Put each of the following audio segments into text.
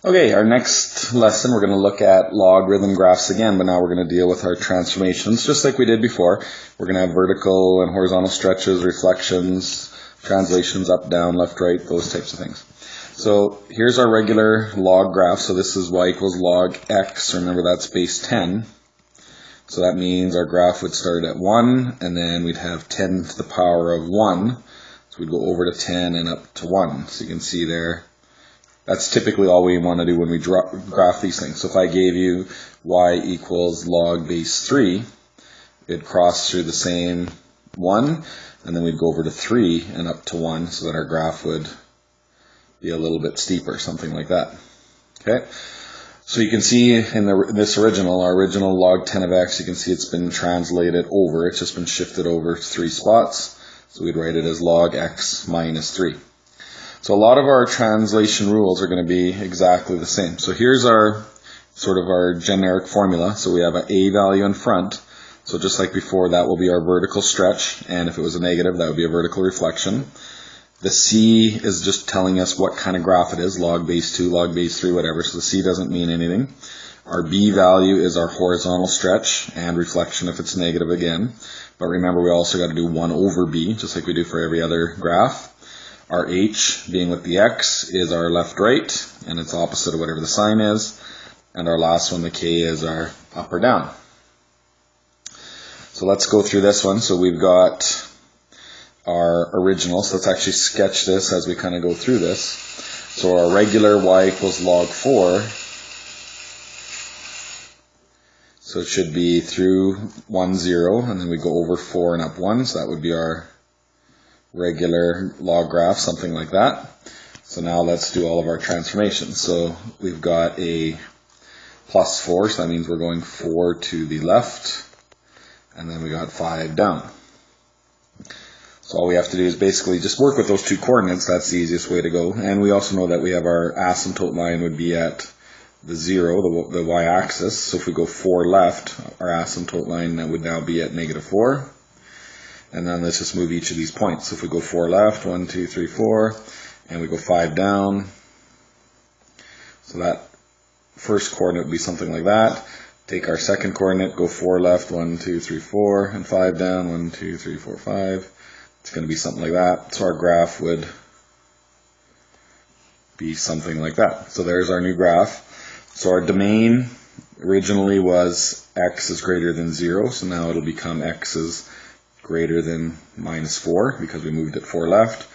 Okay, our next lesson we're going to look at logarithm graphs again, but now we're going to deal with our transformations just like we did before. We're going to have vertical and horizontal stretches, reflections, translations up, down, left, right, those types of things. So here's our regular log graph. So this is y equals log x. Remember that's base 10. So that means our graph would start at 1, and then we'd have 10 to the power of 1. So we'd go over to 10 and up to 1. So you can see there, that's typically all we want to do when we graph these things. So if I gave you y equals log base 3, it'd cross through the same 1, and then we'd go over to 3 and up to 1, so that our graph would be a little bit steeper, something like that. Okay, so you can see in our original log 10 of x, you can see it's been translated over. It's just been shifted over 3 spots. So we'd write it as log x minus 3. So a lot of our translation rules are going to be exactly the same. So here's our sort of our generic formula. So we have an a value in front. So just like before, that will be our vertical stretch. And if it was a negative, that would be a vertical reflection. The c is just telling us what kind of graph it is, log base 2, log base 3, whatever. So the c doesn't mean anything. Our b value is our horizontal stretch and reflection if it's negative again. But remember, we also got to do 1 over b, just like we do for every other graph. Our h, being with the x, is our left-right, and it's opposite of whatever the sign is. And our last one, the k, is our up or down. So let's go through this one. So we've got our original. So let's actually sketch this as we kind of go through this. So our regular y equals log 4. So it should be through 1, 0, and then we go over 4 and up 1. So that would be our regular log graph, something like that. So now let's do all of our transformations. So we've got a plus 4, so that means we're going 4 to the left, and then we got 5 down. So all we have to do is basically just work with those two coordinates. That's the easiest way to go. And we also know that we have our asymptote line would be at the 0, the y-axis. So if we go 4 left, our asymptote line that would now be at negative 4. And then let's just move each of these points. So if we go 4 left, 1, 2, 3, 4, and we go 5 down, so that first coordinate would be something like that. Take our second coordinate, go 4 left, 1, 2, 3, 4, and 5 down, 1, 2, 3, 4, 5. It's going to be something like that. So our graph would be something like that. So there's our new graph. So our domain originally was x is greater than 0, so now it'll become x is greater than minus 4 because we moved it 4 left.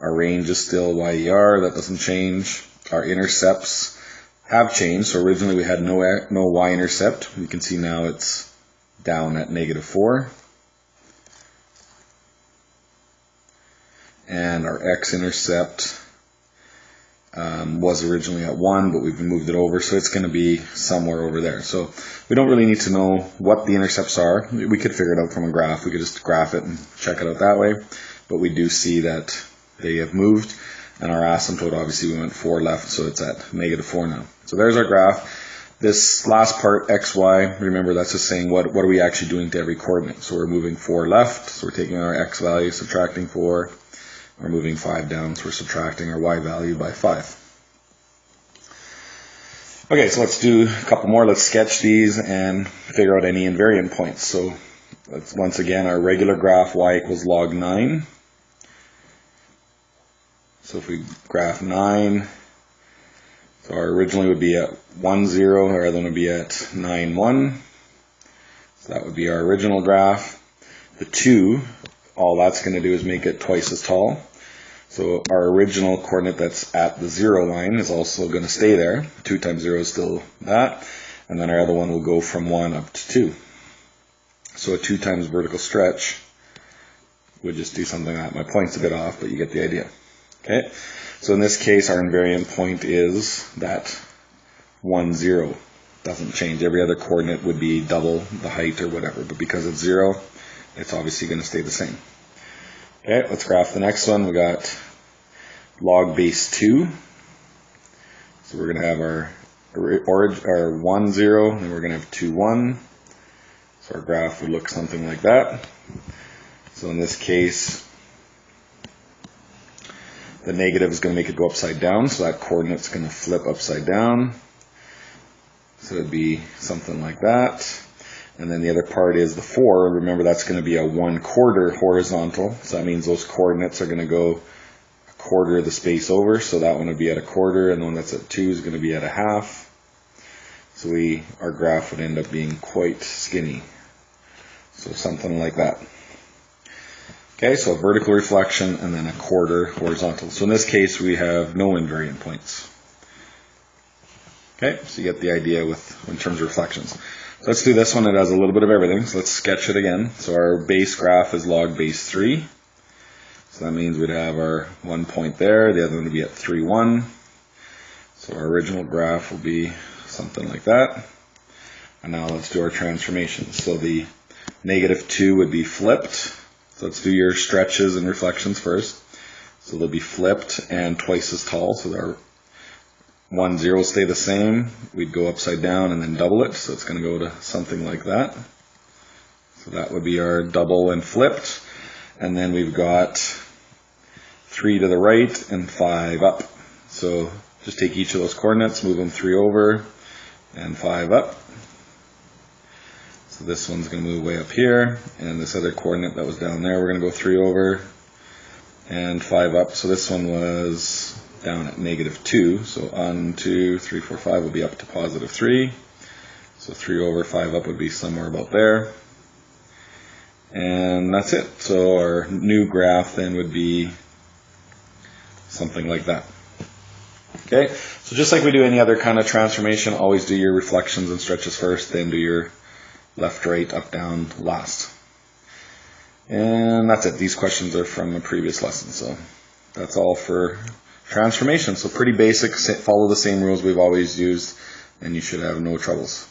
Our range is still YER, that doesn't change. Our intercepts have changed. So originally we had no y-intercept. You can see now it's down at negative 4. And our x-intercept was originally at 1, but we've moved it over, so it's going to be somewhere over there. So we don't really need to know what the intercepts are. We could figure it out from a graph. We could just graph it and check it out that way. But we do see that they have moved. And our asymptote, obviously, we went 4 left, so it's at negative 4 now. So there's our graph. This last part, x, y, remember that's just saying what are we actually doing to every coordinate. So we're moving 4 left, so we're taking our x value, subtracting 4. We're moving 5 down, so we're subtracting our y value by 5. Okay, so let's do a couple more. Let's sketch these and figure out any invariant points. So let's once again our regular graph y equals log 9. So if we graph 9, so our originally would be at 1, 0, our other one would be at 9, 1. So that would be our original graph. The 2, all that's going to do is make it twice as tall. So our original coordinate that's at the 0 line is also going to stay there. 2 times 0 is still that. And then our other one will go from 1 up to 2. So a 2 times vertical stretch would just do something like that. My point's a bit off, but you get the idea. Okay. So in this case, our invariant point is that 1, 0 doesn't change. Every other coordinate would be double the height or whatever. But because it's 0, it's obviously going to stay the same. Okay, let's graph the next one. We got log base 2. So we're going to have our 1, 0, and we're going to have 2, 1. So our graph would look something like that. So in this case, The negative is going to make it go upside down, so that coordinate's going to flip upside down. So it would be something like that. And then the other part is the 4. Remember, that's going to be a 1/4 horizontal. So that means those coordinates are going to go a quarter of the space over. So that one would be at 1/4, and the one that's at 2 is going to be at 1/2. So our graph would end up being quite skinny. So something like that. Okay, so a vertical reflection and then a 1/4 horizontal. So in this case, we have no invariant points. Okay, so you get the idea in terms of reflections. So let's do this one. It has a little bit of everything. So let's sketch it again. So our base graph is log base 3. So that means we'd have our 1 point there. The other one would be at 3, 1. So our original graph will be something like that. And now let's do our transformations. So the -2 would be flipped. So let's do your stretches and reflections first. So they'll be flipped and twice as tall. So our 1, 0 stay the same. We'd go upside down and then double it. So it's going to go to something like that. So that would be our double and flipped. And then we've got 3 to the right and 5 up. So just take each of those coordinates, move them 3 over and 5 up. So this one's going to move way up here, and this other coordinate that was down there, we're going to go 3 over and 5 up. So this one was down at -2. So 1, 2, 3, 4, 5 will be up to +3. So 3 over, 5 up would be somewhere about there. And that's it. So our new graph then would be something like that. Okay, so just like we do any other kind of transformation, always do your reflections and stretches first, then do your left, right, up, down last. And that's it. These questions are from a previous lesson. So that's all for transformation. So pretty basic, follow the same rules we've always used, and you should have no troubles.